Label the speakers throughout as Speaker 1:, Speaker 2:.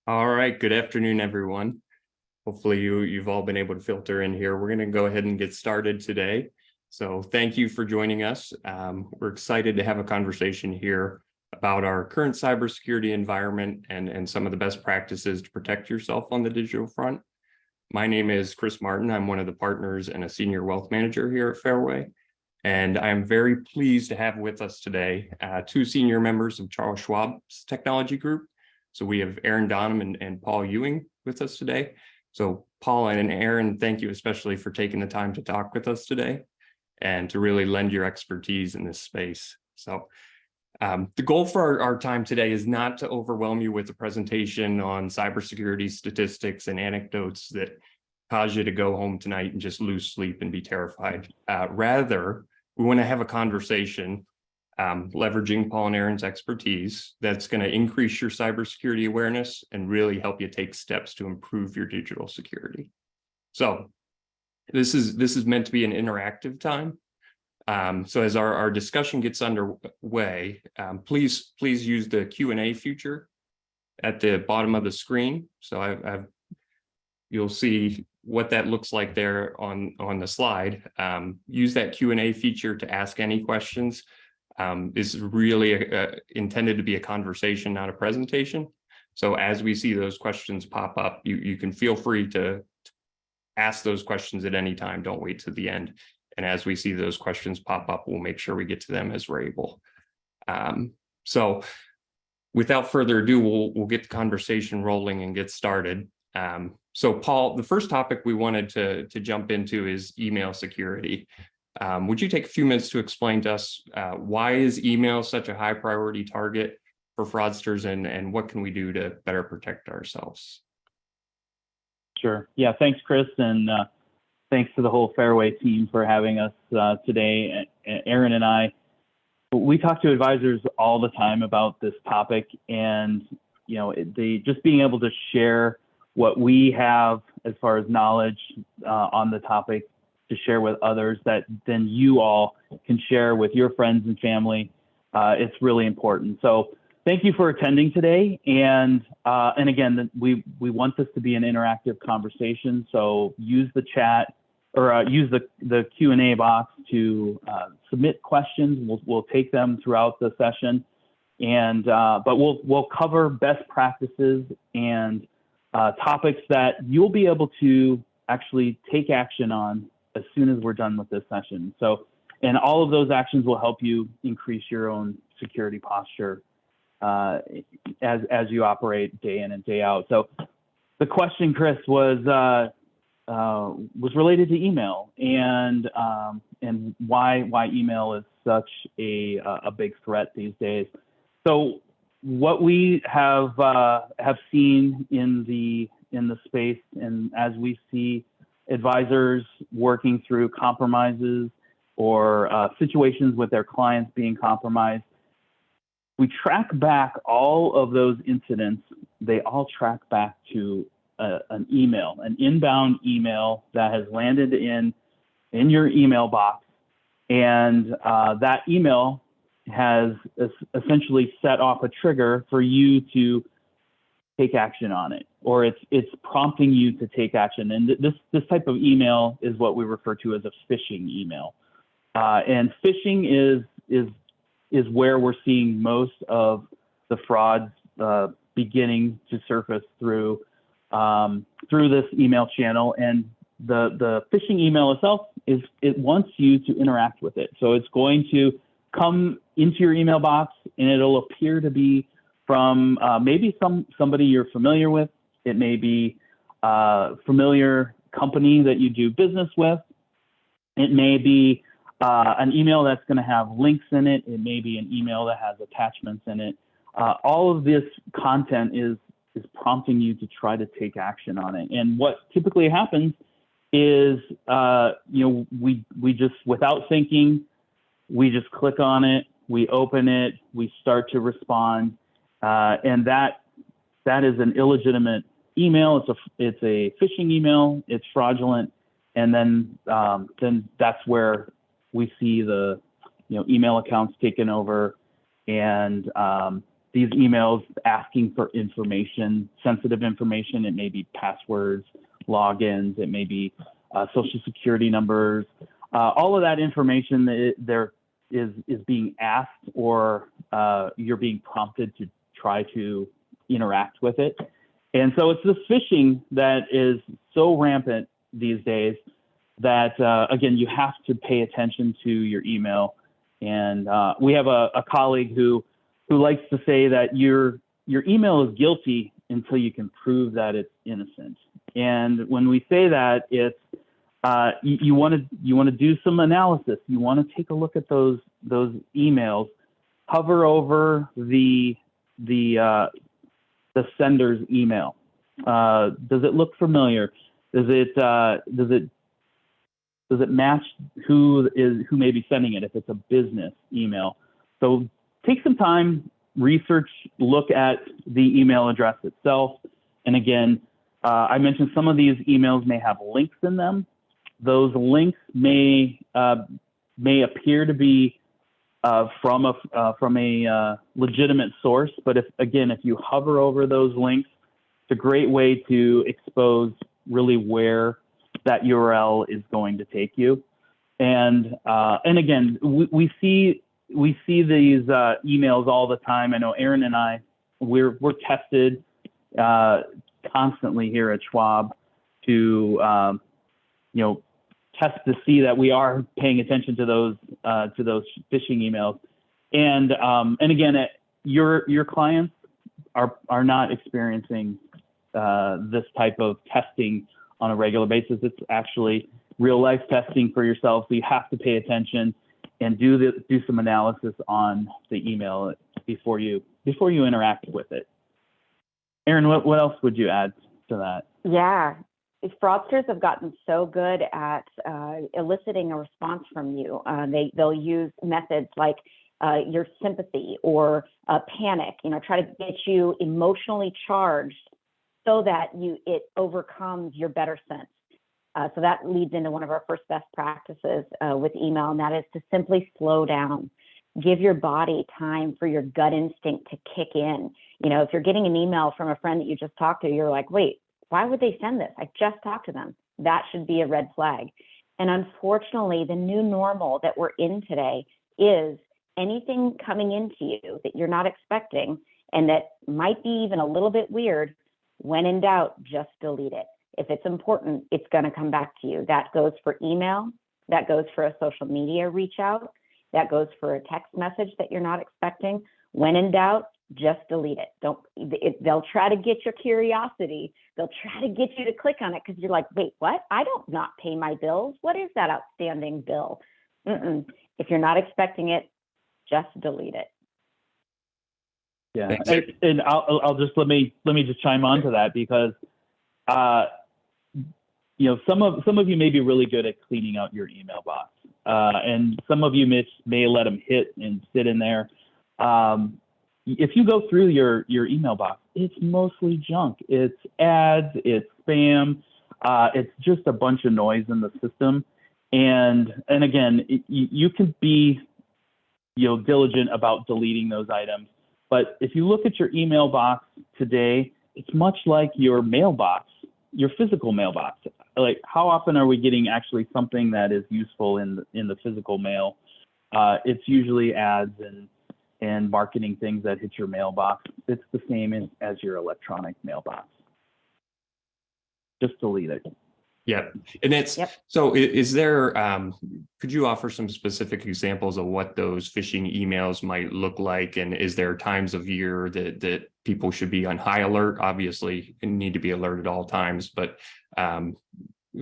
Speaker 1: All right, good afternoon, everyone. Hopefully you've all been able to filter in here. We're going to go ahead and get started today. So thank you for joining us. We're excited to have a conversation here about our current cybersecurity environment and some of the best practices to protect yourself on the digital front. My name is Chris Martin. I'm one of the partners and a senior wealth manager here at Fairway. And I'm very pleased to have with us today two senior members of Charles Schwab's technology group. So we have Aaron Donham and Paul Ewing with us today. So Paul and Aaron, thank you especially for taking the time to talk with us today and to really lend your expertise in this space. So the goal for our time today is not to overwhelm you with a presentation on cybersecurity statistics and anecdotes that cause you to go home tonight and just lose sleep and be terrified. Rather, we want to have a conversation leveraging Paul and Aaron's expertise that's going to increase your cybersecurity awareness and really help you take steps to improve your digital security. So this is meant to be an interactive time. So as our discussion gets underway, please use the Q&A feature at the bottom of the screen. So you'll see what that looks like there on the slide. Use that Q&A feature to ask any questions. This is really intended to be a conversation, not a presentation. So as we see those questions pop up, you can feel free to ask those questions at any time. Don't wait to the end. And as we see those questions pop up, we'll make sure we get to them as we're able. So without further ado, we'll get the conversation rolling and get started. So Paul, the first topic we wanted to jump into is email security. Would you take a few minutes to explain to us why is email such a high priority target for fraudsters and what can we do to better protect ourselves?
Speaker 2: Sure. Yeah, thanks, Chris. And thanks to the whole Fairway team for having us today. Aaron and I, we talk to advisors all the time about this topic, and just being able to share what we have as far as knowledge on the topic to share with others that then you all can share with your friends and family. It's really important. So thank you for attending today. And again, we want this to be an interactive conversation. So use the chat or use the Q&A box to submit questions. We'll take them throughout the session. And but we'll cover best practices and topics that you'll be able to actually take action on as soon as we're done with this session. So, and all of those actions will help you increase your own security posture as you operate day in and day out. So the question, Chris, was related to email and why email is such a big threat these days. So what we have seen in the space, and as we see advisors working through compromises or situations with their clients being compromised, we track back all of those incidents. They all track back to an email, an inbound email that has landed in your email box, and that email has essentially set off a trigger for you to take action on it, or it's prompting you to take action. And this type of email is what we refer to as a phishing email. And phishing is where we're seeing most of the frauds beginning to surface through this email channel. And the phishing email itself it wants you to interact with it. So it's going to come into your email box, and it'll appear to be from maybe somebody you're familiar with. It may be a familiar company that you do business with. It may be an email that's going to have links in it. It may be an email that has attachments in it. All of this content is prompting you to try to take action on it. And what typically happens is, we just, without thinking, we just click on it, we open it, we start to respond. And that is an illegitimate email. It's a phishing email. It's fraudulent. And then that's where we see the email accounts taken over, and these emails asking for information, sensitive information. It may be passwords, logins, it may be social security numbers. All of that information that there is being asked, or you're being prompted to try to interact with it. And so it's this phishing that is so rampant these days that, again, you have to pay attention to your email. And we have a colleague who likes to say that your email is guilty until you can prove that it's innocent. And when we say that, it's you want to do some analysis. You want to take a look at those emails, hover over the sender's email. Does it look familiar? Does it match who may be sending it if it's a business email? So take some time, research, look at the email address itself. And again, I mentioned some of these emails may have links in them. Those links may appear to be from a legitimate source, but if you hover over those links, it's a great way to expose really where that URL is going to take you. And again, we see these emails all the time. I know Aaron and I, we're tested constantly here at Schwab to test to see that we are paying attention to those phishing emails. And again, your clients are not experiencing this type of testing on a regular basis. It's actually real life testing for yourself. So you have to pay attention and do some analysis on the email before you interact with it. Aaron, what else would you add to that?
Speaker 3: Yeah, fraudsters have gotten so good at eliciting a response from you. They'll use methods like your sympathy or panic. Try to get you emotionally charged so that it overcomes your better sense. So that leads into one of our first best practices with email, and that is to simply slow down. Give your body time for your gut instinct to kick in. If you're getting an email from a friend that you just talked to, you're like, wait, why would they send this? I just talked to them. That should be a red flag. And unfortunately, the new normal that we're in today is anything coming into you that you're not expecting and that might be even a little bit weird, when in doubt, just delete it. If it's important, it's going to come back to you. That goes for email. That goes for a social media reach out. That goes for a text message that you're not expecting. When in doubt, just delete it. They'll try to get your curiosity. They'll try to get you to click on it because you're like, wait, what? I don't not pay my bills. What is that outstanding bill? If you're not expecting it, just delete it.
Speaker 2: Yeah, and I'll just let me just chime on to that because some of you may be really good at cleaning out your email box, and some of you may let them hit and sit in there. If you go through your email box, it's mostly junk. It's ads, it's spam, it's just a bunch of noise in the system. And again, you can be diligent about deleting those items. But if you look at your email box today, it's much like your mailbox, your physical mailbox. Like, how often are we getting actually something that is useful in the physical mail? It's usually ads and marketing things that hit your mailbox. It's the same as your electronic mailbox. Just delete it.
Speaker 1: Yeah. And it's, so is there, could you offer some specific examples of what those phishing emails might look like? And is there times of year that people should be on high alert? Obviously, you need to be alert at all times, but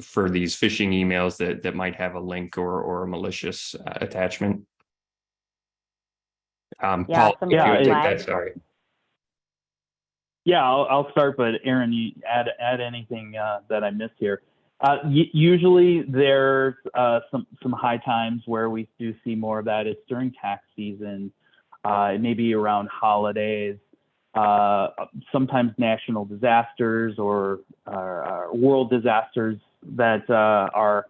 Speaker 1: for these phishing emails that might have a link or a malicious attachment. Paul, if you would take that, sorry.
Speaker 2: Yeah, I'll start, but Aaron, you add anything that I missed here. Usually there's some high times where we do see more of that. It's during tax season, maybe around holidays, sometimes national disasters or world disasters that are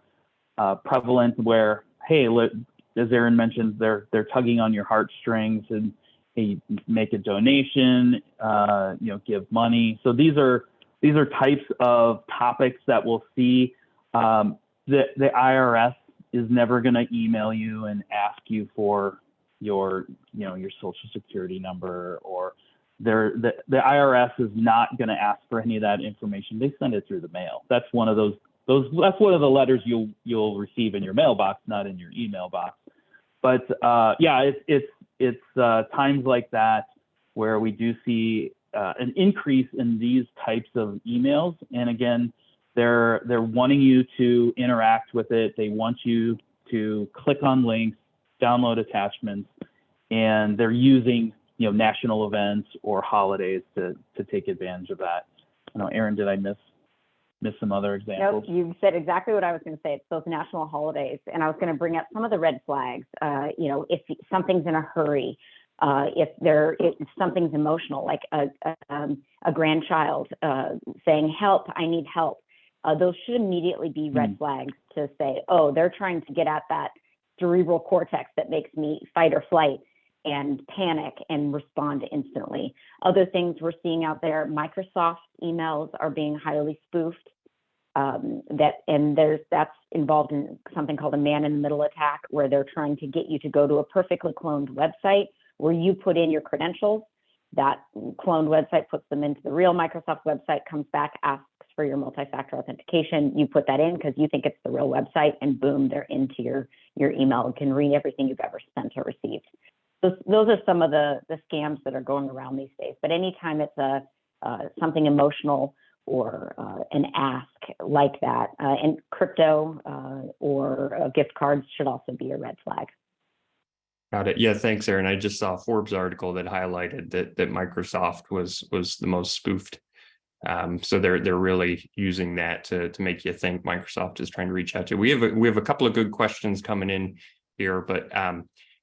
Speaker 2: prevalent where, hey, as Aaron mentioned, they're tugging on your heartstrings make a donation, give money. So these are types of topics that we'll see. The IRS is never going to email you and ask you for your social security number, or the IRS is not going to ask for any of that information. They send it through the mail. That's one of that's one of the letters you'll receive in your mailbox, not in your email box. But it's times like that where we do see an increase in these types of emails. And again, they're wanting you to interact with it. They want you to click on links, download attachments, and they're using national events or holidays to take advantage of that. I don't know, Aaron, did I miss some other examples?
Speaker 3: Nope, you said exactly what I was going to say. It's those national holidays, and I was going to bring up some of the red flags. If something's in a hurry, if something's emotional, like a grandchild saying, "Help! I need help." Those should immediately be red flags to say, "Oh, they're trying to get at that cerebral cortex that makes me fight or flight and panic and respond instantly." Other things we're seeing out there: Microsoft emails are being highly spoofed. That's involved in something called a man-in-the-middle attack, where they're trying to get you to go to a perfectly cloned website where you put in your credentials. That cloned website puts them into the real Microsoft website, comes back, asks for your multi-factor authentication. You put that in because you think it's the real website, and boom, they're into your email and can read everything you've ever sent or received. Those are some of the scams that are going around these days. But anytime it's something emotional or an ask like that, and crypto or gift cards should also be a red flag.
Speaker 1: Got it. Yeah, thanks, Aaron. I just saw a Forbes article that highlighted that Microsoft was the most spoofed. So they're really using that to make you think Microsoft is trying to reach out to you. We have a couple of good questions coming in here, but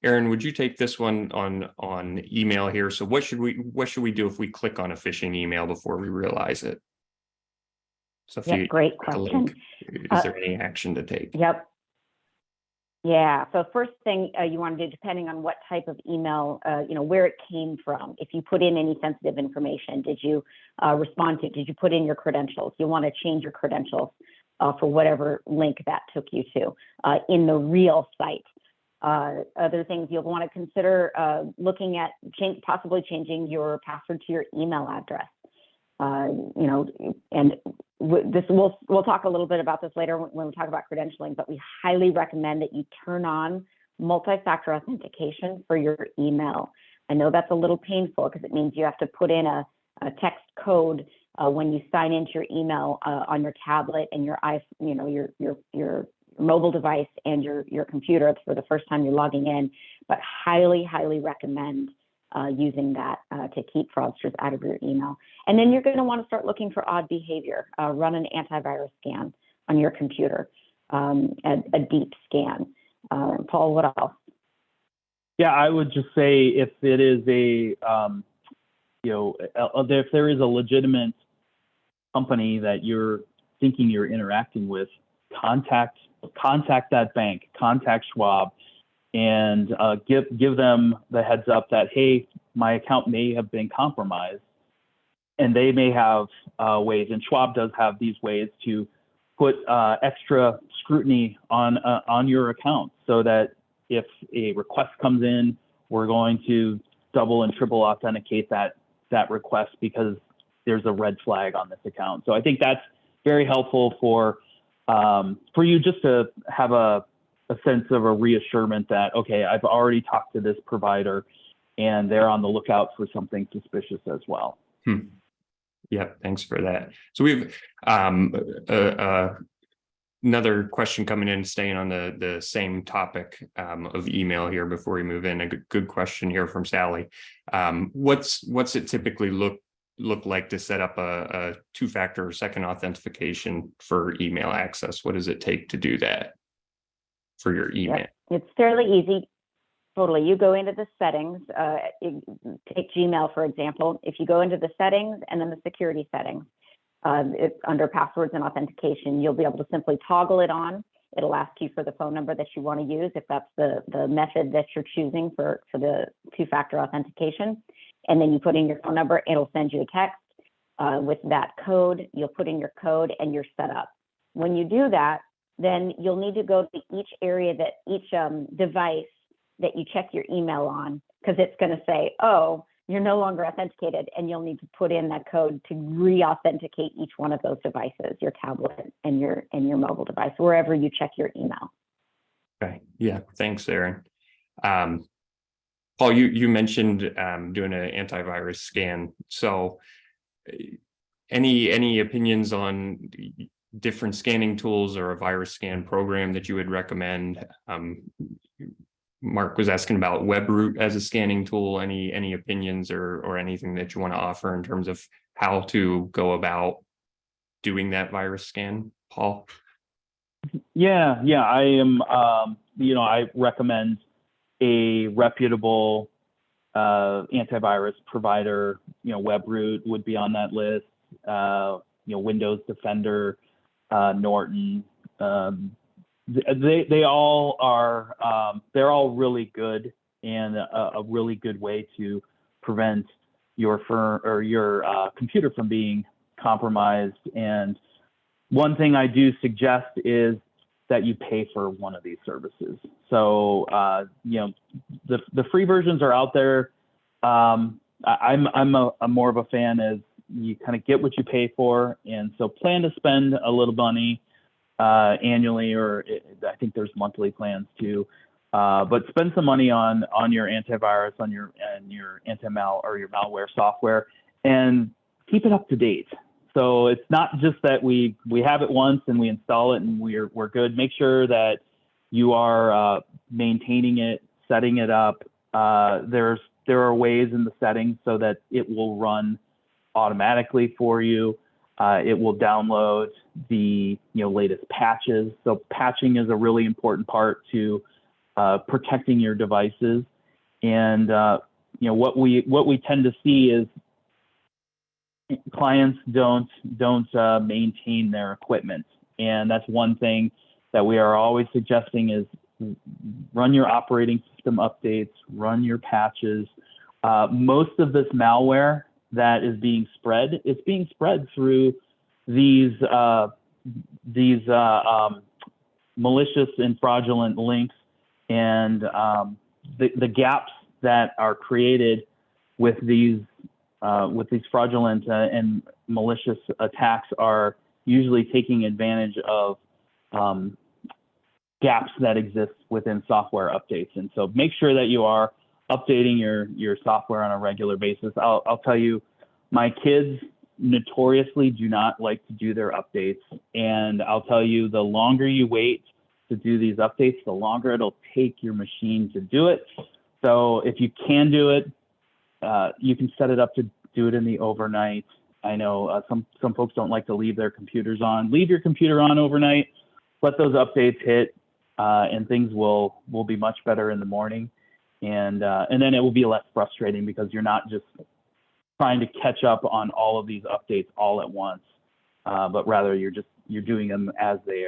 Speaker 1: Aaron, would you take this one on email here? So what should we do if we click on a phishing email before we realize it? So
Speaker 3: great question.
Speaker 1: Is there any action to take?
Speaker 3: Yep. Yeah. So first thing you want to do, depending on what type of email, where it came from. If you put in any sensitive information, did you respond to? Did you put in your credentials? You want to change your credentials for whatever link that took you to in the real site. Other things you'll want to consider looking at possibly changing your password to your email address. And we'll talk a little bit about this later when we talk about credentialing, but we highly recommend that you turn on multi-factor authentication for your email. I know that's a little painful because it means you have to put in a text code when you sign into your email on your tablet and your your mobile device and your computer for the first time you're logging in, but highly recommend using that to keep fraudsters out of your email. And then you're going to want to start looking for odd behavior. Run an antivirus scan on your computer, a deep scan. Paul, what else?
Speaker 2: Yeah, I would just say if it is if there is a legitimate company that you're thinking you're interacting with, contact that bank, contact Schwab, and give them the heads up that, hey, my account may have been compromised, and they may have ways, and Schwab does have these ways to put extra scrutiny on your account, so that if a request comes in, we're going to double and triple authenticate that request because there's a red flag on this account. So I think that's very helpful for you just to have a sense of a reassurance that, okay, I've already talked to this provider and they're on the lookout for something suspicious as well.
Speaker 1: Yeah, thanks for that. So we have another question coming in, staying on the same topic of email here before we move in. A good question here from Sally. What's it typically look like to set up a two-factor or second authentication for email access? What does it take to do that for your email?
Speaker 3: Yep. It's fairly easy. Totally. You go into the settings, take Gmail, for example. If you go into the settings and then the security settings, it's under passwords and authentication, you'll be able to simply toggle it on It'll ask you for the phone number that you want to use, if that's the method that you're choosing for the two-factor authentication. And then you put in your phone number, it'll send you a text with that code. You'll put in your code and you're set up. When you do that, then you'll need to go to each area each device that you check your email on, because it's going to say, oh, you're no longer authenticated, and you'll need to put in that code to re-authenticate each one of those devices, your tablet and your mobile device, wherever you check your email.
Speaker 1: Okay. Yeah. Thanks, Erin. Paul, you mentioned doing an antivirus scan. So any opinions on different scanning tools or a virus scan program that you would recommend? Mark was asking about WebRoot as a scanning tool. Any opinions or anything that you want to offer in terms of how to go about doing that virus scan, Paul?
Speaker 2: Yeah, I am. I recommend a reputable antivirus provider. WebRoot would be on that list. Windows Defender, Norton. They all are. They're all really good, and a really good way to prevent your firm or your computer from being compromised. And one thing I do suggest is that you pay for one of these services. So the free versions are out there. I'm more of a fan as you kind of get what you pay for, and so plan to spend a little money annually, or I think there's monthly plans too. But spend some money on your antivirus, on your anti-mal or your malware software, and keep it up to date. So it's not just that we have it once and we install it and we're good. Make sure that you are maintaining it, setting it up. There are ways in the settings so that it will run automatically for you. It will download the latest patches. So patching is a really important part to protecting your devices. And what we tend to see is clients don't maintain their equipment, and that's one thing that we are always suggesting is run your operating system updates, run your patches. Most of this malware that is being spread, it's being spread through these malicious and fraudulent links, and the gaps that are created with these fraudulent and malicious attacks are usually taking advantage of gaps that exist within software updates. And so make sure that you are updating your software on a regular basis. I'll tell you, my kids notoriously do not like to do their updates. And I'll tell you, the longer you wait to do these updates, the longer it'll take your machine to do it. So if you can do it, you can set it up to do it in the overnight. I know some folks don't like to leave their computers on. Leave your computer on overnight. Let those updates hit, and things will be much better in the morning. And then it will be less frustrating because you're not just trying to catch up on all of these updates all at once, but rather you're doing them as they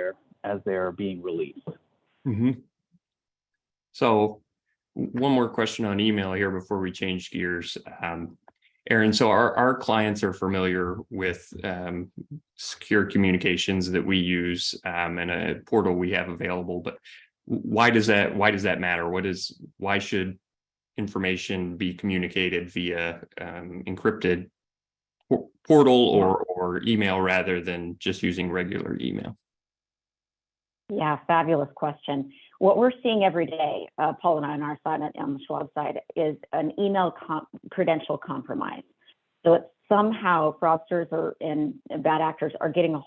Speaker 2: are being released.
Speaker 1: Mm-hmm. So one more question on email here before we change gears. Erin, so our clients are familiar with secure communications that we use and a portal we have available, but why does that matter? Why should information be communicated via encrypted portal or email rather than just using regular email?
Speaker 3: Yeah, fabulous question. What we're seeing every day, Paul and I on our side, on the Schwab side, is an email credential compromise. So it's somehow fraudsters and bad actors are getting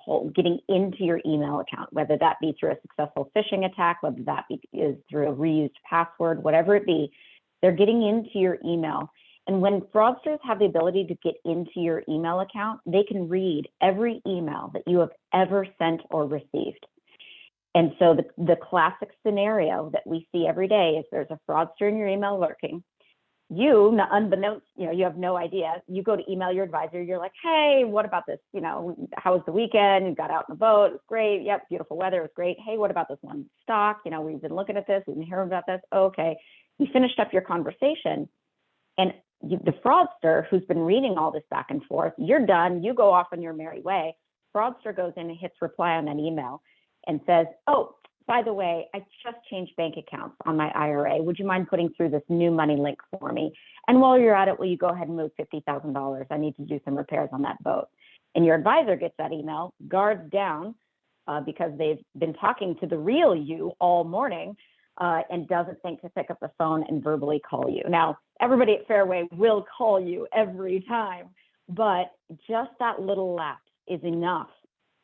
Speaker 3: into your email account, whether that be through a successful phishing attack, whether that is through a reused password, whatever it be, they're getting into your email. And when fraudsters have the ability to get into your email account, they can read every email that you have ever sent or received. And so the classic scenario that we see every day is there's a fraudster in your email lurking. unbeknownst, you have no idea. You go to email your advisor. You're like, hey, what about this? How was the weekend? You got out on the boat. It was great. Yep, beautiful weather. It was great. Hey, what about this one stock? We've been looking at this. We've been hearing about this. Okay. You finished up your conversation, and the fraudster who's been reading all this back and forth, you're done. You go off on your merry way. Fraudster goes in and hits reply on that email and says, oh, by the way, I just changed bank accounts on my IRA. Would you mind putting through this new money link for me? And while you're at it, will you go ahead and move $50,000? I need to do some repairs on that boat. And your advisor gets that email, guards down because they've been talking to the real you all morning and doesn't think to pick up the phone and verbally call you. Now, everybody at Fairway will call you every time, but just that little lapse is enough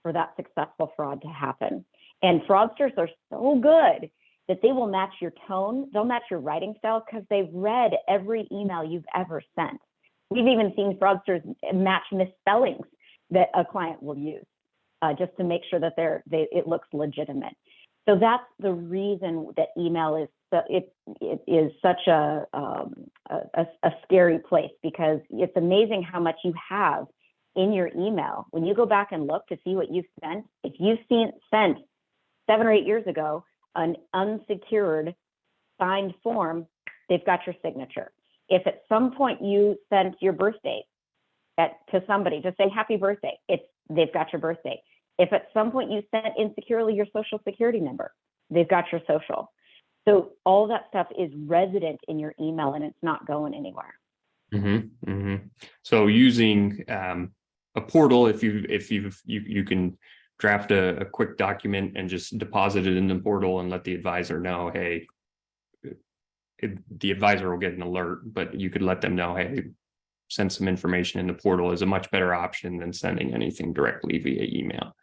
Speaker 3: for that successful fraud to happen. And fraudsters are so good that they will match your tone, they'll match your writing style because they've read every email you've ever sent. We've even seen fraudsters match misspellings that a client will use just to make sure that it looks legitimate. So that's the reason that email is such a scary place, because it's amazing how much you have in your email. When you go back and look to see what you've sent, if you've sent 7 or 8 years ago an unsecured signed form, they've got your signature. If at some point you sent your birth date to somebody, just say happy birthday, they've got your birth date. If at some point you sent insecurely your social security number, they've got your social. So all that stuff is resident in your email and it's not going anywhere.
Speaker 1: Mm-hmm, mm-hmm. So using a portal, if you can draft a quick document and just deposit it in the portal and let the advisor know, hey, the advisor will get an alert, but you could let them know, hey, send some information in the portal is a much better option than sending anything directly via email.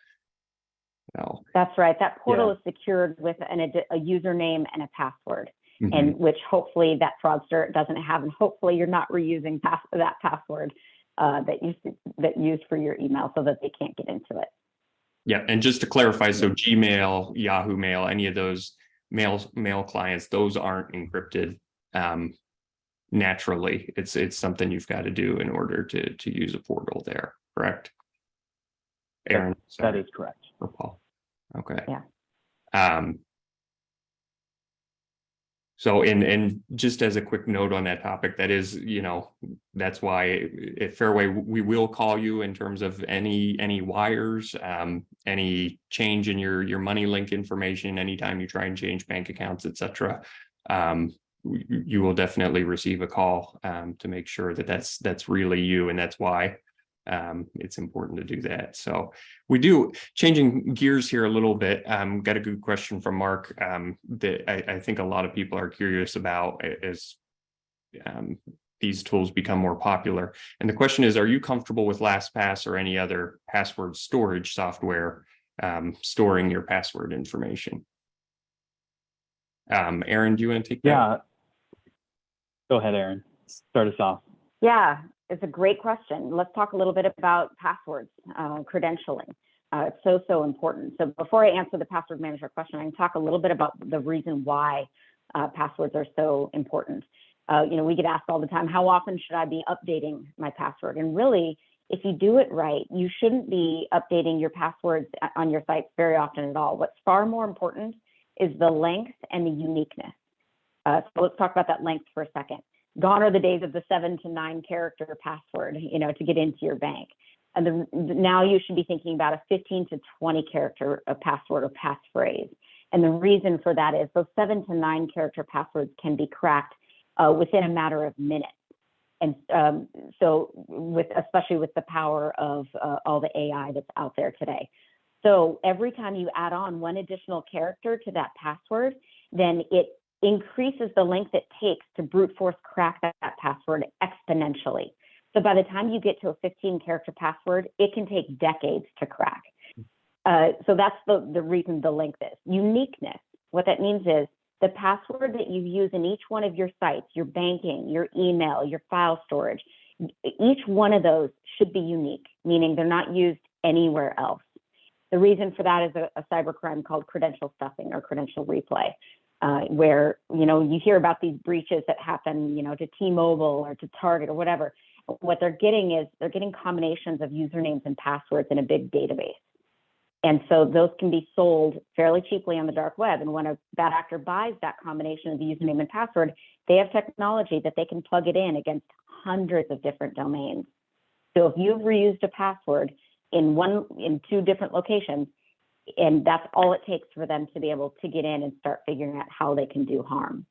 Speaker 1: So,
Speaker 3: that's right. That portal is secured with a username and a password,
Speaker 1: mm-hmm.
Speaker 3: and which hopefully that fraudster doesn't have, and hopefully you're not reusing that password that used for your email so that they can't get into it.
Speaker 1: Yeah, and just to clarify, so Gmail, Yahoo Mail, any of those mail clients, those aren't encrypted naturally. It's something you've got to do in order to use a portal there, correct? Aaron,
Speaker 2: that is correct.
Speaker 1: Or Paul. Okay.
Speaker 3: Yeah.
Speaker 1: So, and just as a quick note on that topic, that is, that's why at Fairway, we will call you in terms of any wires, any change in your money link information, anytime you try and change bank accounts, et cetera. You will definitely receive a call to make sure that that's really you, and that's why it's important to do that. So we do, changing gears here a little bit, got a good question from Mark that I think a lot of people are curious about as these tools become more popular. And the question is, are you comfortable with LastPass or any other password storage software storing your password information? Aaron, do you want to take that?
Speaker 2: Yeah. Go ahead, Aaron. Start us off.
Speaker 3: Yeah, it's a great question. Let's talk a little bit about passwords, credentialing. It's so important. So before I answer the password manager question, I can talk a little bit about the reason why passwords are so important. We get asked all the time, how often should I be updating my password? And really, if you do it right, you shouldn't be updating your passwords on your sites very often at all. What's far more important is the length and the uniqueness. So let's talk about that length for a second. Gone are the days of the 7 to 9 character password, to get into your bank. And now you should be thinking about a 15 to 20 character password or passphrase. And the reason for that is those 7 to 9 character passwords can be cracked within a matter of minutes. And especially with the power of all the AI that's out there today. So every time you add on one additional character to that password, then it increases the length it takes to brute force crack that password exponentially. So by the time you get to a 15 character password, it can take decades to crack. So that's the reason the length is. Uniqueness, what that means is the password that you use in each one of your sites, your banking, your email, your file storage, each one of those should be unique, meaning they're not used anywhere else. The reason for that is a cybercrime called credential stuffing or credential replay. where, you hear about these breaches that happen, to T-Mobile or to Target or whatever. What they're getting is they're getting combinations of usernames and passwords in a big database. And so those can be sold fairly cheaply on the dark web. And when a bad actor buys that combination of the username and password, they have technology that they can plug it in against hundreds of different domains. So if you've reused a password in 2 different locations, and that's all it takes for them to be able to get in and start figuring out how they can do harm.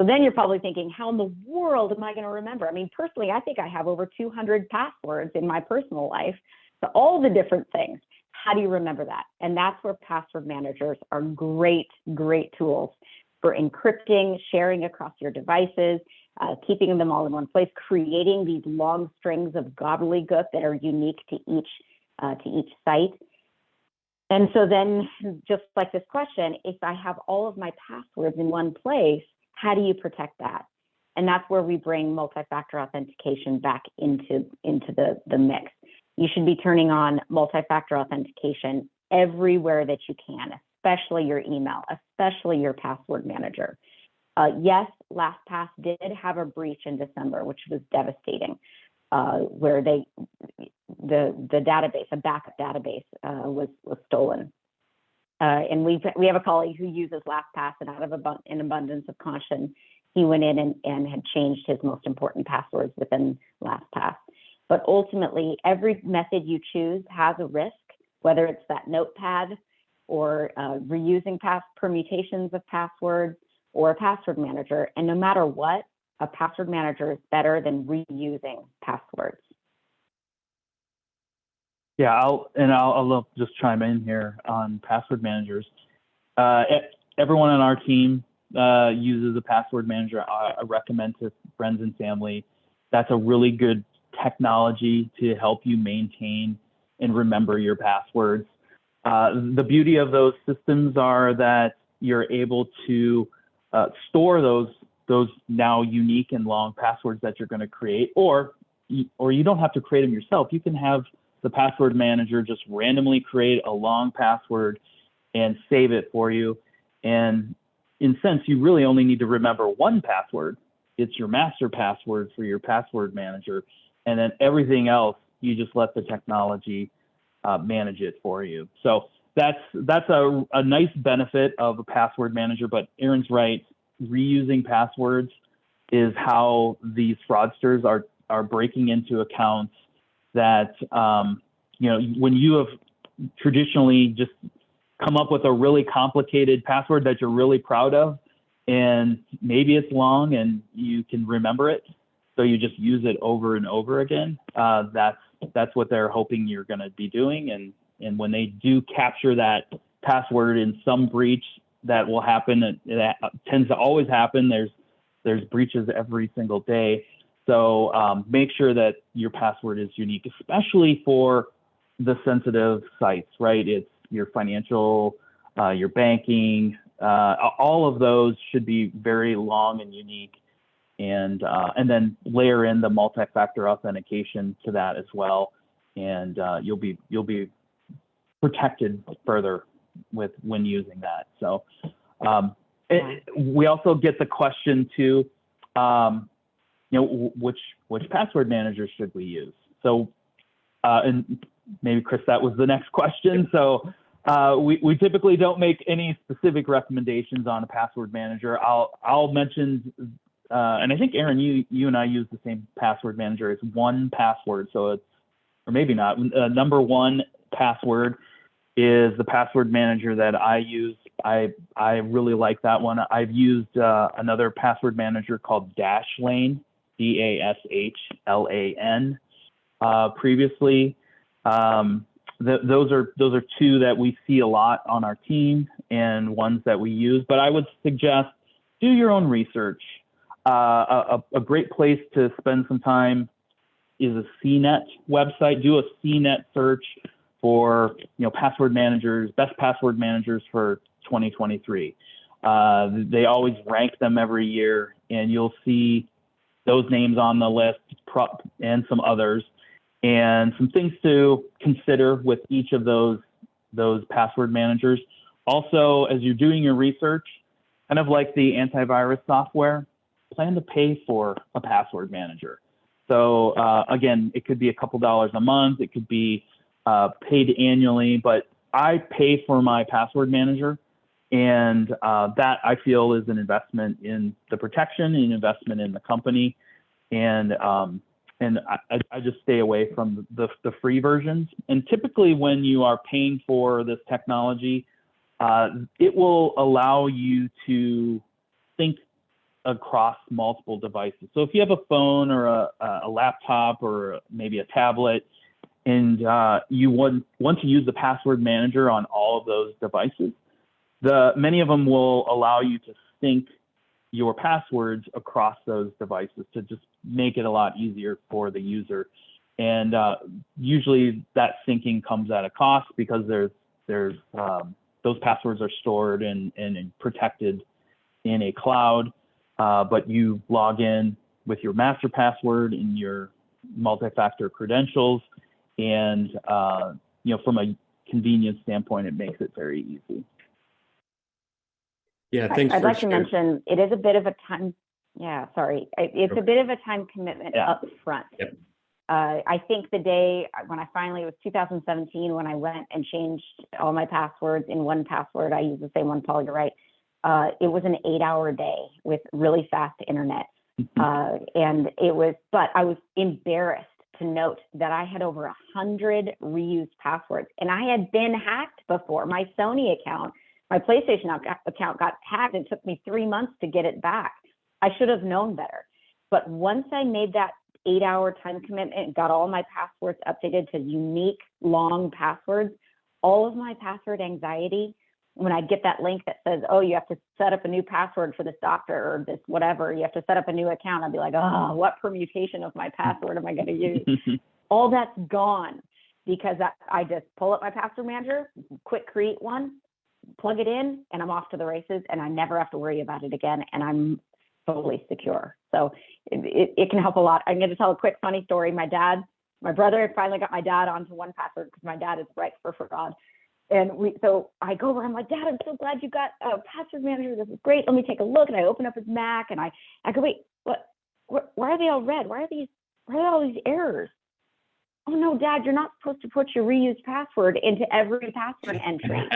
Speaker 3: So then you're probably thinking, how in the world am I going to remember? I mean, personally, I think I have over 200 passwords in my personal life. So all the different things. How do you remember that? And that's where password managers are great, great tools for encrypting, sharing across your devices, keeping them all in one place, creating these long strings of gobbledygook that are unique to each site. And so then, just like this question, if I have all of my passwords in one place, how do you protect that? And that's where we bring multi-factor authentication back into the mix. You should be turning on multi-factor authentication everywhere that you can, especially your email, especially your password manager. Yes, LastPass did have a breach in December, which was devastating, where the database, a backup database, was stolen. And we have a colleague who uses LastPass, and out of an abundance of caution, he went in and had changed his most important passwords within LastPass. But ultimately, every method you choose has a risk, whether it's that notepad or reusing past permutations of passwords or a password manager. And no matter what, a password manager is better than reusing passwords.
Speaker 2: Yeah, I'll just chime in here on password managers. Everyone on our team uses a password manager. I recommend to friends and family. That's a really good technology to help you maintain and remember your passwords. The beauty of those systems are that you're able to store those now unique and long passwords that you're going to create, or you don't have to create them yourself. You can have the password manager just randomly create a long password and save it for you. And in a sense, you really only need to remember one password. It's your master password for your password manager. And then everything else, you just let the technology manage it for you. So that's a nice benefit of a password manager, but Aaron's right. Reusing passwords is how these fraudsters are breaking into accounts that, when you have traditionally just come up with a really complicated password that you're really proud of, and maybe it's long and you can remember it, so you just use it over and over again. That's what they're hoping you're going to be doing. And when they do capture that password in some breach that will happen, that tends to always happen. There's breaches every single day. So make sure that your password is unique, especially for the sensitive sites, right? It's your financial, your banking, all of those should be very long and unique. And then layer in the multi-factor authentication to that as well, and you'll be protected further when using that. So we also get the question too, which password manager should we use? So and maybe Chris, that was the next question. So we typically don't make any specific recommendations on a password manager. I'll mention. And I think, Aaron, you and I use the same password manager. It's 1Password. So it's, or maybe not, number 1Password is the password manager that I use. I really like that one. I've used another password manager called Dashlane, DASHLAN, previously. Those are two that we see a lot on our team and ones that we use. But I would suggest do your own research. A great place to spend some time is a CNET website. Do a CNET search for password managers, best password managers for 2023. They always rank them every year, and you'll see those names on the list and some others, and some things to consider with each of those password managers. Also, as you're doing your research, kind of like the antivirus software, plan to pay for a password manager. So again, it could be a couple dollars a month, it could be paid annually, but I pay for my password manager, and that I feel is an investment in the protection, an investment in the company, and I just stay away from the free versions. And typically when you are paying for this technology, it will allow you to sync across multiple devices. So if you have a phone or a laptop or maybe a tablet, and you want to use the password manager on all of those devices, many of them will allow you to sync your passwords across those devices to just make it a lot easier for the user. And usually that syncing comes at a cost because there's those passwords are stored and protected in a cloud, but you log in with your master password and your multi-factor credentials, and from a convenience standpoint, it makes it very easy.
Speaker 1: Yeah, thanks.
Speaker 3: I'd like to mention it is a bit of a time. Yeah, sorry, it's a bit of a time commitment up front.
Speaker 1: Yep.
Speaker 3: I think the day when it was 2017 when I went and changed all my passwords in 1Password. I use the same one, Paul, you're right. It was an 8-hour day with really fast internet. And but I was embarrassed to note that I had over 100 reused passwords, and I had been hacked before. My Sony account, my PlayStation account got hacked. It took me 3 months to get it back. I should have known better. But once I made that 8-hour time commitment, got all my passwords updated to unique long passwords, all of my password anxiety, when I get that link that says, oh, you have to set up a new password for this doctor or this whatever, you have to set up a new account, I'd be like, oh, what permutation of my password am I going to use? All that's gone because I just pull up my password manager, quick create one, plug it in, and I'm off to the races, and I never have to worry about it again, and I'm totally secure. So it can help a lot. I'm going to tell a quick funny story. My brother finally got my dad onto 1Password because my dad is ripe for fraud. And so I go over, I'm like, Dad, I'm so glad you got a password manager. This is great. Let me take a look. And I open up his Mac and I go, wait, why are they all red? Why are all these errors? Oh no, Dad, you're not supposed to put your reused password into every password entry.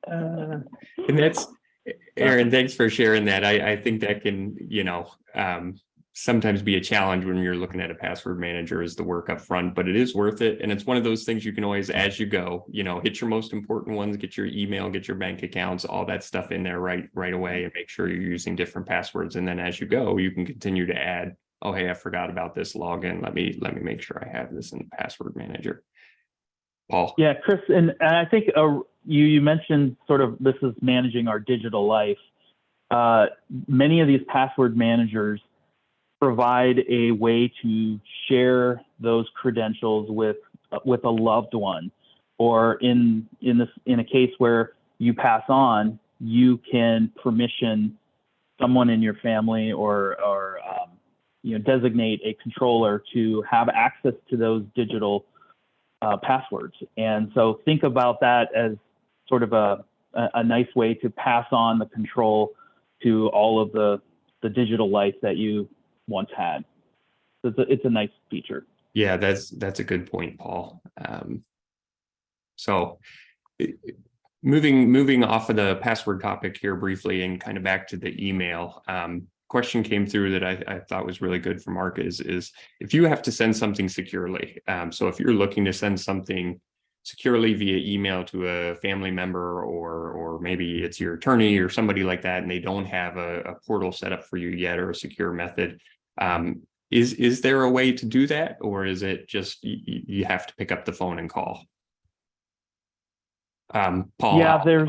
Speaker 1: And that's, Aaron, thanks for sharing that. I think that can, sometimes be a challenge when you're looking at a password manager is the work up front, but it is worth it. And it's one of those things you can always, as you go, hit your most important ones, get your email, get your bank accounts, all that stuff in there right away, and make sure you're using different passwords. And then as you go, you can continue to add, oh, hey, I forgot about this login. Let me make sure I have this in the password manager. Paul.
Speaker 2: Yeah, Chris, and I think you mentioned sort of this is managing our digital life. Many of these password managers provide a way to share those credentials with a loved one, or in a case where you pass on, you can permission someone in your family or designate a controller to have access to those digital passwords. And so think about that as sort of a nice way to pass on the control to all of the digital life that you once had. So it's a nice feature.
Speaker 1: Yeah, that's a good point, Paul. So moving off of the password topic here briefly and kind of back to the email, question came through that I thought was really good for Mark is if you have to send something securely. So if you're looking to send something securely via email to a family member, or maybe it's your attorney or somebody like that, and they don't have a portal set up for you yet or a secure method, is there a way to do that, or is it just you have to pick up the phone and call? Paul,
Speaker 2: yeah,
Speaker 1: I'll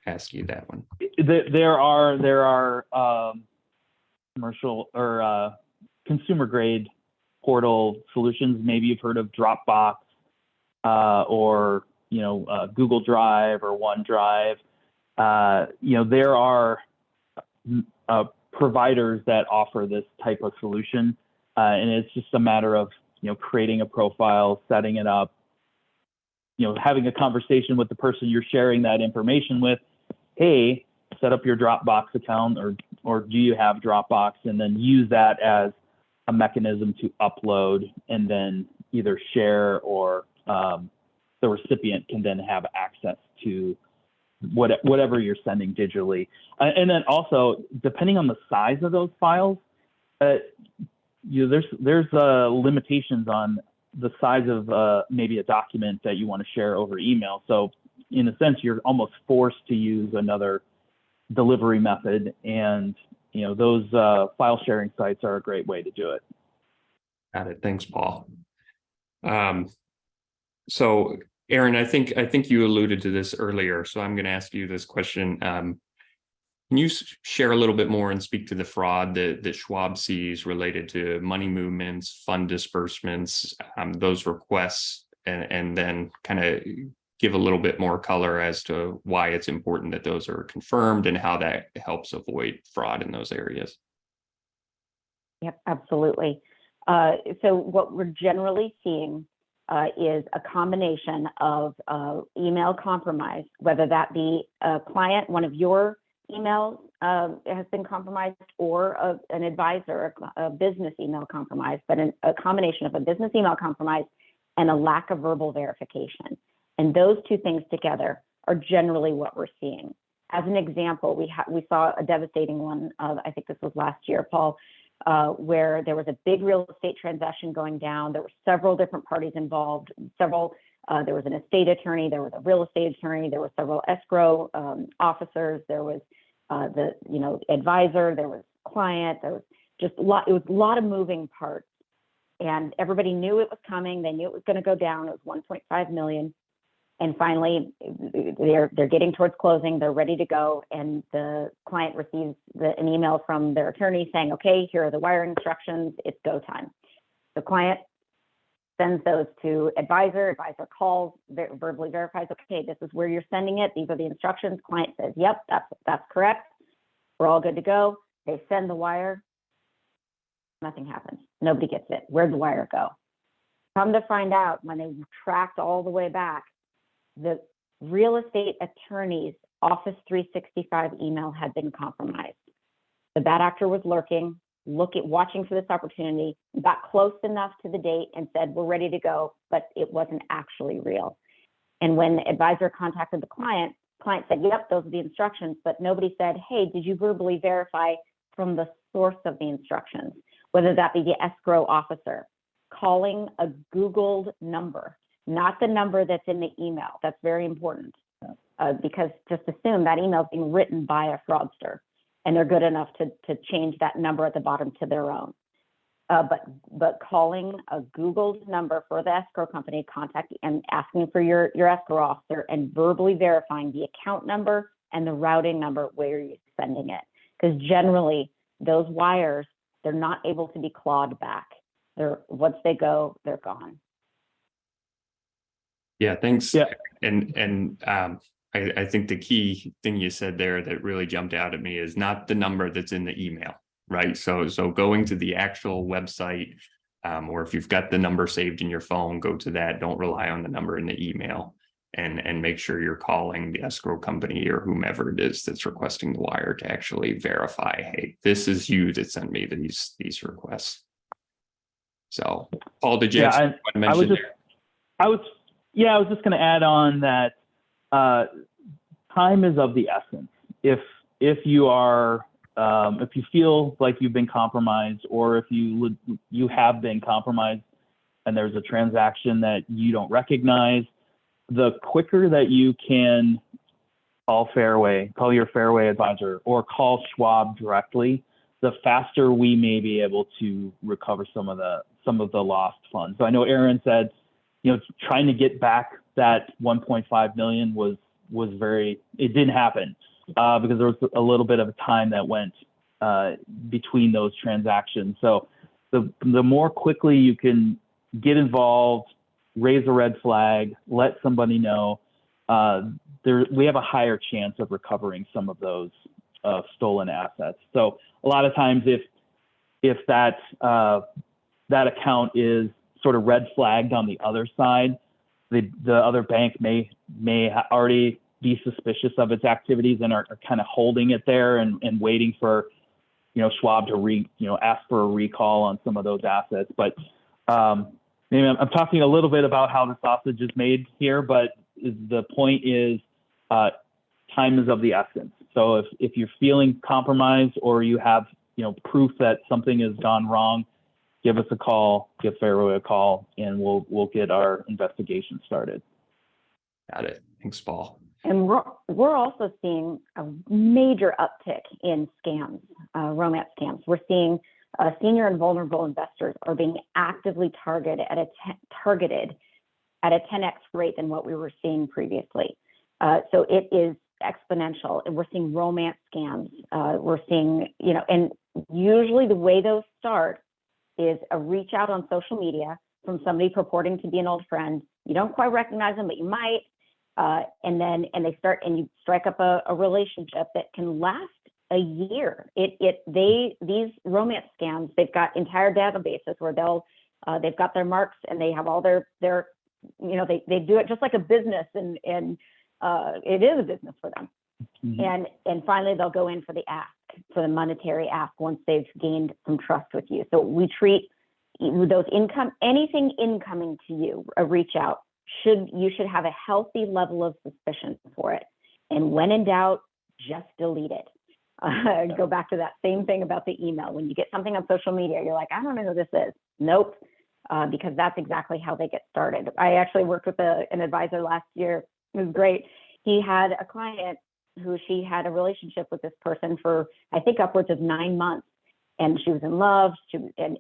Speaker 1: ask you that one.
Speaker 2: There are commercial or consumer grade portal solutions. Maybe you've heard of Dropbox or Google Drive or OneDrive. There are providers that offer this type of solution, and it's just a matter of creating a profile, setting it up, having a conversation with the person you're sharing that information with. Hey, set up your Dropbox account, or do you have Dropbox, and then use that as a mechanism to upload and then either share, or the recipient can then have access to whatever you're sending digitally. And then also, depending on the size of those files, there's limitations on the size of maybe a document that you want to share over email. So in a sense, you're almost forced to use another delivery method, and those file sharing sites are a great way to do it.
Speaker 1: Got it. Thanks, Paul. So Aaron, I think you alluded to this earlier, so I'm going to ask you this question. Can you share a little bit more and speak to the fraud that Schwab sees related to money movements, fund disbursements, those requests, and then kind of give a little bit more color as to why it's important that those are confirmed and how that helps avoid fraud in those areas?
Speaker 3: Yep, absolutely. So what we're generally seeing is a combination of email compromise, whether that be a client, one of your emails has been compromised, or an advisor, a business email compromise, but a combination of a business email compromise and a lack of verbal verification. And those two things together are generally what we're seeing. As an example, we saw a devastating one, I think this was last year, Paul, where there was a big real estate transaction going down. There were several different parties involved, there was an estate attorney, there was a real estate attorney, there were several escrow officers, there was the advisor, there was client, there was just a lot. It was a lot of moving parts, and everybody knew it was coming. They knew it was going to go down. It was 1.5 million. And finally, they're getting towards closing. They're ready to go, and the client receives an email from their attorney saying, "Okay, here are the wiring instructions. It's go time." The client sends those to advisor. Advisor calls, verbally verifies, "Okay, this is where you're sending it. These are the instructions." Client says, "Yep, that's correct. We're all good to go." They send the wire. Nothing happens. Nobody gets it. Where'd the wire go? Come to find out, when they tracked all the way back, the real estate attorney's Office 365 email had been compromised. The bad actor was lurking, watching for this opportunity, got close enough to the date and said, "We're ready to go," but it wasn't actually real. And when the advisor contacted the client said, "Yep, those are the instructions," but nobody said, "Hey, did you verbally verify from the source of the instructions?" Whether that be the escrow officer, calling a Googled number, not the number that's in the email. That's very important, because just assume that email is being written by a fraudster, and they're good enough to change that number at the bottom to their own. But calling a Googled number for the escrow company, contact and asking for your escrow officer, and verbally verifying the account number and the routing number where you're sending it. Because generally those wires, they're not able to be clawed back. Once they go, they're gone.
Speaker 1: Yeah, thanks.
Speaker 2: Yeah.
Speaker 1: And I think the key thing you said there that really jumped out at me is not the number that's in the email, right? So going to the actual website, or if you've got the number saved in your phone, go to that. Don't rely on the number in the email, and make sure you're calling the escrow company or whomever it is that's requesting the wire to actually verify, hey, this is you that sent me these requests. So, Paul, did you have something to mention there?
Speaker 2: I was just going to add on that time is of the essence. If you are, if you feel like you've been compromised, or if you have been compromised, and there's a transaction that you don't recognize, the quicker that you can call your Fairway advisor, or call Schwab directly, the faster we may be able to recover some of the lost funds. So I know Aaron said, trying to get back that 1.5 million was it didn't happen because there was a little bit of a time that went between those transactions. So the more quickly you can get involved, raise a red flag, let somebody know, we have a higher chance of recovering some of those stolen assets. So a lot of times if that account is sort of red flagged on the other side, the other bank may already be suspicious of its activities and are kind of holding it there and waiting for, Schwab to ask for a recall on some of those assets. But maybe I'm talking a little bit about how the sausage is made here, but the point is time is of the essence. So if you're feeling compromised or you have proof that something has gone wrong, give us a call, give Fairway a call, and we'll get our investigation started.
Speaker 1: Got it. Thanks, Paul.
Speaker 3: And we're also seeing a major uptick in scams, romance scams. We're seeing senior and vulnerable investors are being actively targeted at a 10x rate than what we were seeing previously. So it is exponential, and we're seeing romance scams. We're seeing, and usually the way those start is a reach out on social media from somebody purporting to be an old friend. You don't quite recognize them, but you might. And they start, and you strike up a relationship that can last a year. These romance scams, they've got entire databases where they've got their marks, and they have all their they do it just like a business, and it is a business for them. Mm-hmm. And finally they'll go in for the monetary ask once they've gained some trust with you. So we treat those anything incoming to you, a reach out, you should have a healthy level of suspicion for it. And when in doubt, just delete it. Go back to that same thing about the email. When you get something on social media, you're like, I don't know who this is. Nope. Because that's exactly how they get started. I actually worked with an advisor last year. It was great. He had a client who she had a relationship with this person for, I think, upwards of 9 months. And she was in love,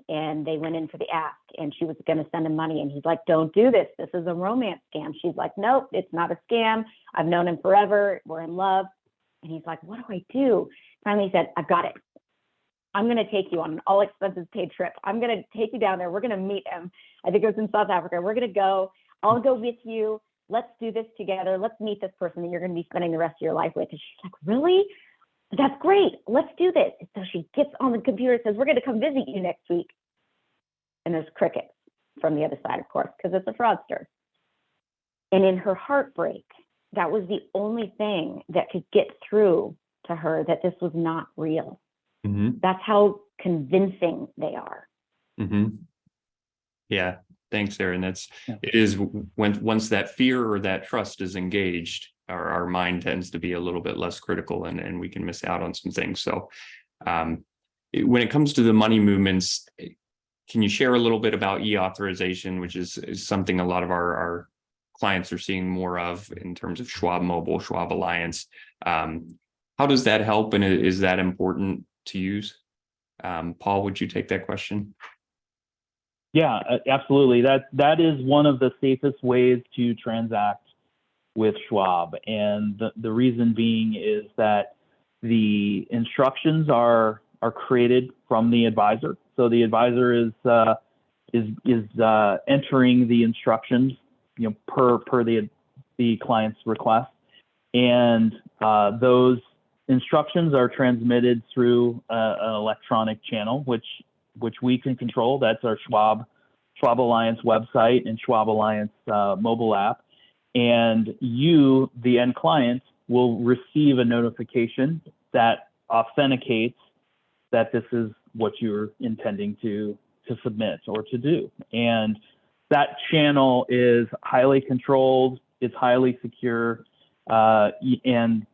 Speaker 3: and they went in for the ask, and she was going to send him money. And he's like, don't do this. This is a romance scam. She's like, nope, it's not a scam. I've known him forever. We're in love. And he's like, what do I do? Finally, he said, I've got it. I'm going to take you on an all expenses paid trip. I'm going to take you down there. We're going to meet him. I think it was in South Africa. We're going to go. I'll go with you. Let's do this together. Let's meet this person that you're going to be spending the rest of your life with. And she's like, really? That's great. Let's do this. So she gets on the computer and says, we're going to come visit you next week. And there's crickets from the other side, of course, because it's a fraudster. And in her heartbreak, that was the only thing that could get through to her that this was not real. Mm-hmm. That's how convincing they are.
Speaker 1: Mm-hmm. Yeah. Thanks, Aaron. It is once that fear or that trust is engaged, our mind tends to be a little bit less critical, and we can miss out on some things. So when it comes to the money movements, can you share a little bit about e-authorization, which is something a lot of our clients are seeing more of in terms of Schwab Mobile, Schwab Alliance? How does that help, and is that important to use? Paul, would you take that question?
Speaker 2: Yeah, absolutely. That is one of the safest ways to transact with Schwab. And the reason being is that the instructions are created from the advisor. So the advisor is entering the instructions, per the client's request. And those instructions are transmitted through an electronic channel, which we can control. That's our Schwab Alliance website and Schwab Alliance mobile app. And you, the end client, will receive a notification that authenticates that this is what you're intending to submit or to do. And that channel is highly controlled, it's highly secure, and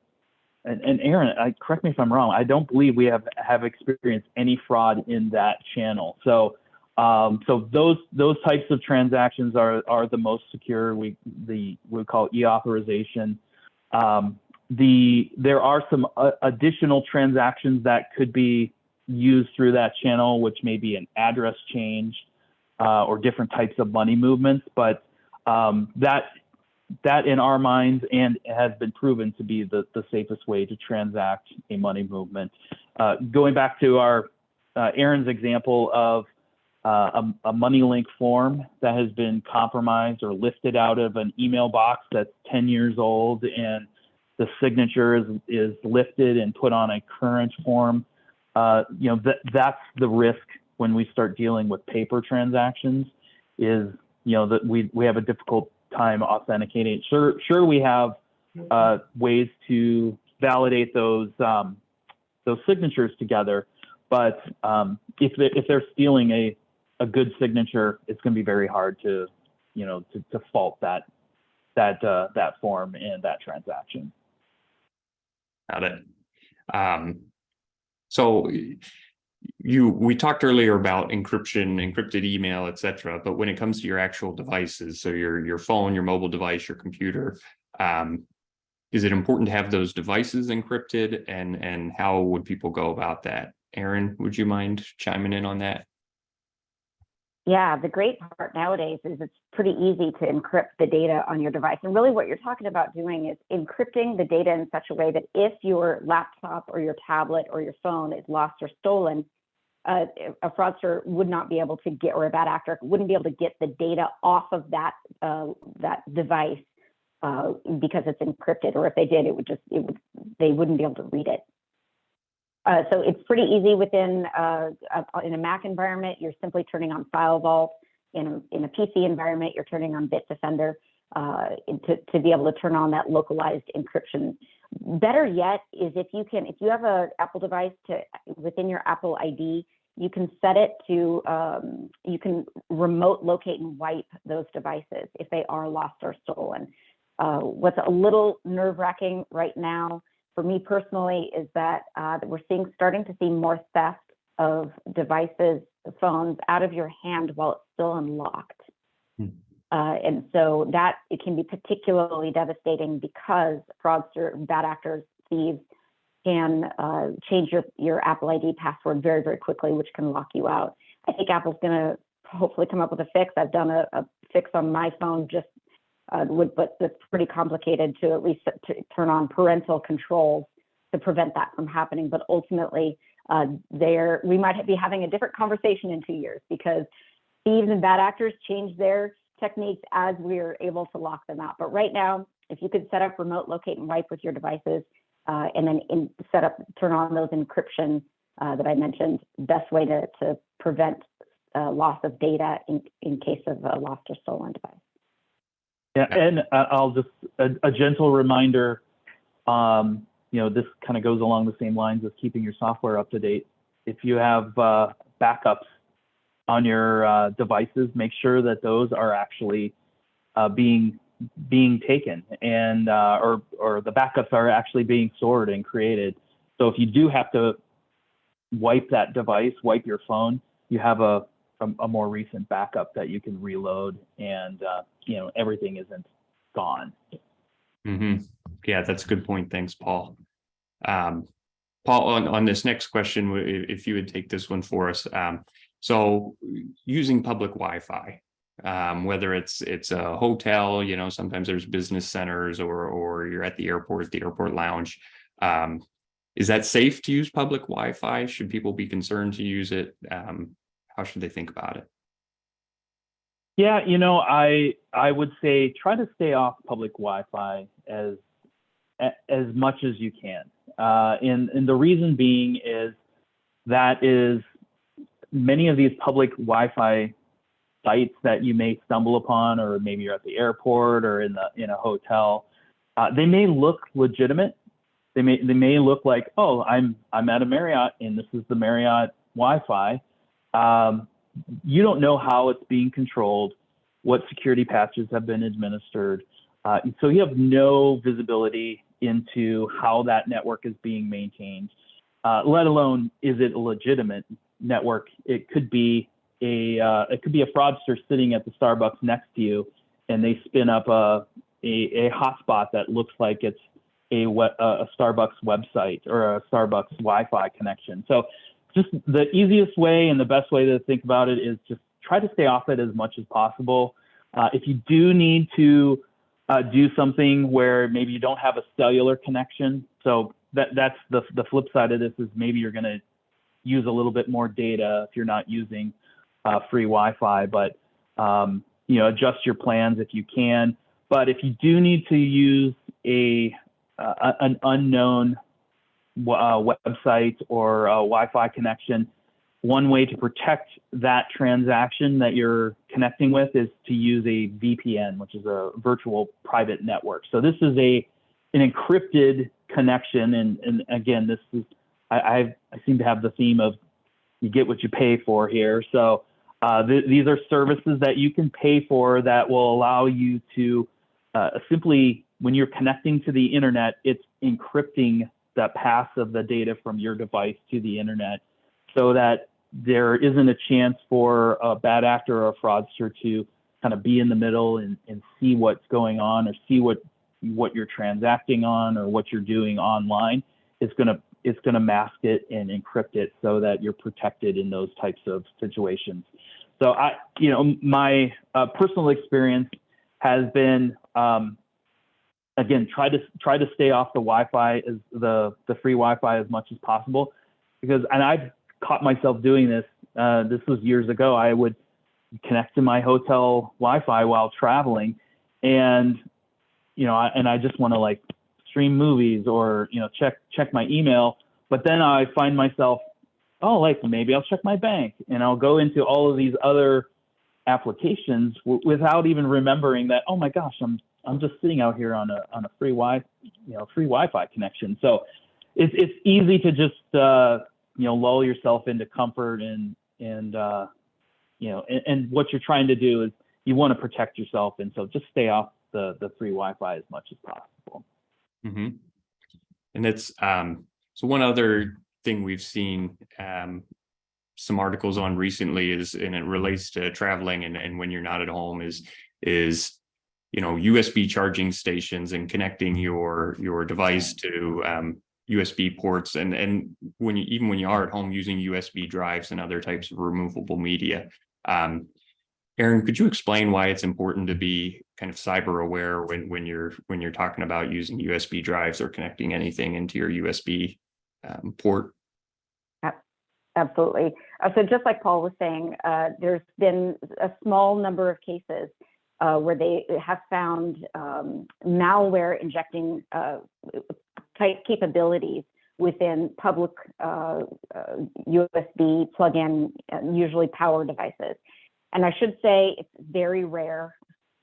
Speaker 2: Aaron, correct me if I'm wrong, I don't believe we have experienced any fraud in that channel. So those types of transactions are the most secure. We call it e-authorization. There are some additional transactions that could be used through that channel, which may be an address change or different types of money movements, but that in our minds and has been proven to be the safest way to transact a money movement. Going back to our Aaron's example of a money link form that has been compromised or lifted out of an email box that's 10 years old, and the signature is lifted and put on a current form. That's the risk when we start dealing with paper transactions, is that we have a difficult time authenticating. Sure, we have ways to validate those signatures together, but if they're stealing a good signature, it's going to be very hard to fault that form and that transaction.
Speaker 1: Got it. So we talked earlier about encryption, encrypted email, et cetera, but when it comes to your actual devices, so your phone, your mobile device, your computer, is it important to have those devices encrypted, and how would people go about that? Aaron, would you mind chiming in on that?
Speaker 3: Yeah, the great part nowadays is it's pretty easy to encrypt the data on your device. And really what you're talking about doing is encrypting the data in such a way that if your laptop or your tablet or your phone is lost or stolen, a fraudster would not be able to get, or a bad actor wouldn't be able to get the data off of that device because it's encrypted. Or if they did, they wouldn't be able to read it. So it's pretty easy within in a Mac environment. You're simply turning on File Vault. In a PC environment, you're turning on Bitdefender to be able to turn on that localized encryption. Better yet is if you have an Apple device, within your Apple ID, you can set it to you can remote locate and wipe those devices if they are lost or stolen. What's a little nerve-wracking right now for me personally is that we're starting to see more theft of devices, phones out of your hand while it's still unlocked. And so that it can be particularly devastating because fraudsters, bad actors, thieves can change your Apple ID password very, very quickly, which can lock you out. I think Apple's going to hopefully come up with a fix. I've done a fix on my phone but it's pretty complicated to at least to turn on parental controls to prevent that from happening. But ultimately, we might be having a different conversation in 2 years because thieves and bad actors change their techniques as we're able to lock them out. But right now, if you could set up remote locate and wipe with your devices and then turn on those encryption that I mentioned, best way to prevent loss of data in case of a lost or stolen device.
Speaker 2: Yeah, and I'll just a gentle reminder. This kind of goes along the same lines of keeping your software up to date. If you have backups on your devices, make sure that those are actually being taken, and or the backups are actually being stored and created. So if you do have to wipe that device, wipe your phone, you have a more recent backup that you can reload, and everything isn't gone.
Speaker 1: Mm-hmm. Yeah, that's a good point. Thanks, Paul. Paul, on this next question, if you would take this one for us. So using public Wi-Fi, whether it's a hotel, sometimes there's business centers, or you're at the airport lounge. Is that safe to use public Wi-Fi? Should people be concerned to use it? How should they think about it?
Speaker 2: Yeah, I would say try to stay off public Wi-Fi as much as you can. And the reason being is many of these public Wi-Fi sites that you may stumble upon, or maybe you're at the airport or in a hotel, they may look legitimate. They may look like, oh, I'm at a Marriott and this is the Marriott Wi-Fi. You don't know how it's being controlled, what security patches have been administered. So you have no visibility into how that network is being maintained, let alone is it a legitimate network. It could be a fraudster sitting at the Starbucks next to you, and they spin up a hotspot that looks like it's a Starbucks website or a Starbucks Wi-Fi connection. So just the easiest way and the best way to think about it is just try to stay off it as much as possible. If you do need to do something where maybe you don't have a cellular connection, so that's the flip side of this is maybe you're going to use a little bit more data if you're not using free Wi-Fi, but adjust your plans if you can. But if you do need to use an unknown website or a Wi-Fi connection, one way to protect that transaction that you're connecting with is to use a VPN, which is a virtual private network. So this is an encrypted connection. And again, this is, I seem to have the theme of you get what you pay for here. So these are services that you can pay for that will allow you to simply, when you're connecting to the internet, it's encrypting the path of the data from your device to the internet so that there isn't a chance for a bad actor or a fraudster to kind of be in the middle and see what's going on or see what you're transacting on or what you're doing online. It's gonna mask it and encrypt it so that you're protected in those types of situations. So my personal experience has been, again, try to stay off the Wi-Fi, as the free Wi-Fi, as much as possible, because, and I've caught myself doing this. This was years ago. I would connect to my hotel Wi-Fi while traveling, and I just want to like stream movies or check my email. But then I find myself, maybe I'll check my bank, and I'll go into all of these other applications without even remembering that, oh my gosh, I'm just sitting out here on a free Wi-Fi connection. So it's easy to just lull yourself into comfort and what you're trying to do is you want to protect yourself, and so just stay off the free Wi-Fi as much as possible.
Speaker 1: Mm-hmm. And it's so one other thing we've seen some articles on recently is, and it relates to traveling and when you're not at home, is USB charging stations and connecting your device to USB ports, and when you are at home, using USB drives and other types of removable media. Aaron, could you explain why it's important to be kind of cyber aware when you're talking about using USB drives or connecting anything into your USB port?
Speaker 3: Absolutely. So just like Paul was saying, there's been a small number of cases where they have found malware injecting type capabilities within public USB plug-in, usually power devices. And I should say it's very rare,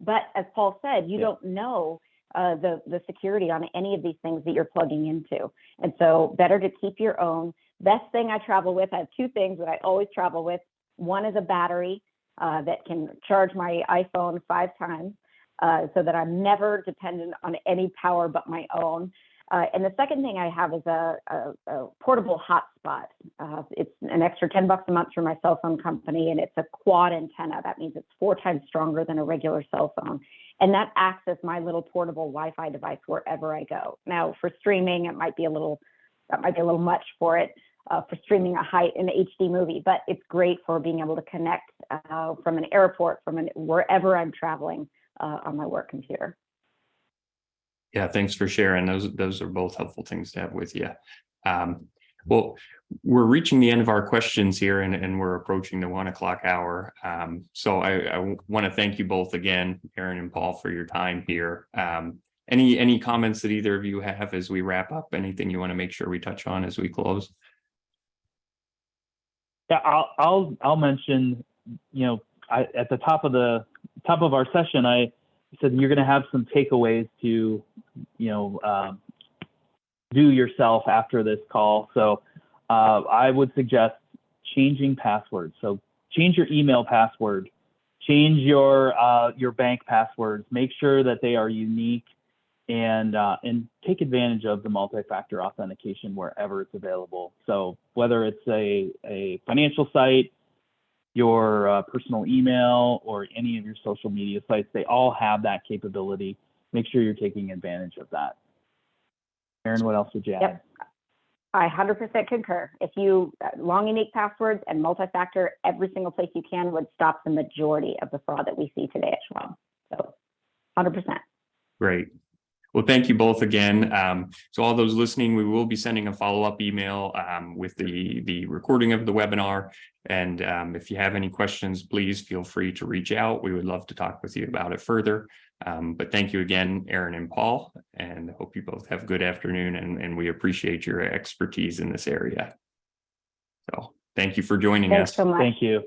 Speaker 3: but as Paul said, you don't know the security on any of these things that you're plugging into. And so better to keep your own. Best thing I travel with, I have two things that I always travel with. One is a battery that can charge my iPhone 5 times so that I'm never dependent on any power but my own. And the second thing I have is a portable hotspot. It's an extra $10 a month for my cell phone company, and it's a quad antenna. That means it's 4 times stronger than a regular cell phone. And that acts as my little portable Wi-Fi device wherever I go. Now, for streaming, that might be a little much for it. For streaming an HD movie, but it's great for being able to connect from an airport, wherever I'm traveling on my work computer.
Speaker 1: Yeah, thanks for sharing. Those are both helpful things to have with you. Well, we're reaching the end of our questions here, and we're approaching the 1 o'clock hour. So I want to thank you both again, Aaron and Paul, for your time here. Any comments that either of you have as we wrap up? Anything you want to make sure we touch on as we close?
Speaker 2: Yeah, I'll mention, at the top of our session, I said you're going to have some takeaways to, do yourself after this call. So I would suggest changing passwords. So change your email password, change your bank passwords, make sure that they are unique, and take advantage of the multi-factor authentication wherever it's available. So whether it's a financial site, your personal email, or any of your social media sites, they all have that capability. Make sure you're taking advantage of that. Aaron, what else would you add?
Speaker 3: Yep. I 100% concur. If you long unique passwords and multi-factor every single place you can would stop the majority of the fraud that we see today at Schwab. So 100%.
Speaker 1: Great. Well, thank you both again. So all those listening, we will be sending a follow-up email with the recording of the webinar. And if you have any questions, please feel free to reach out. We would love to talk with you about it further. But thank you again, Aaron and Paul, and hope you both have a good afternoon, and we appreciate your expertise in this area. So thank you. Thank you for joining
Speaker 3: Thanks
Speaker 1: us.
Speaker 3: so much.
Speaker 2: Thank you.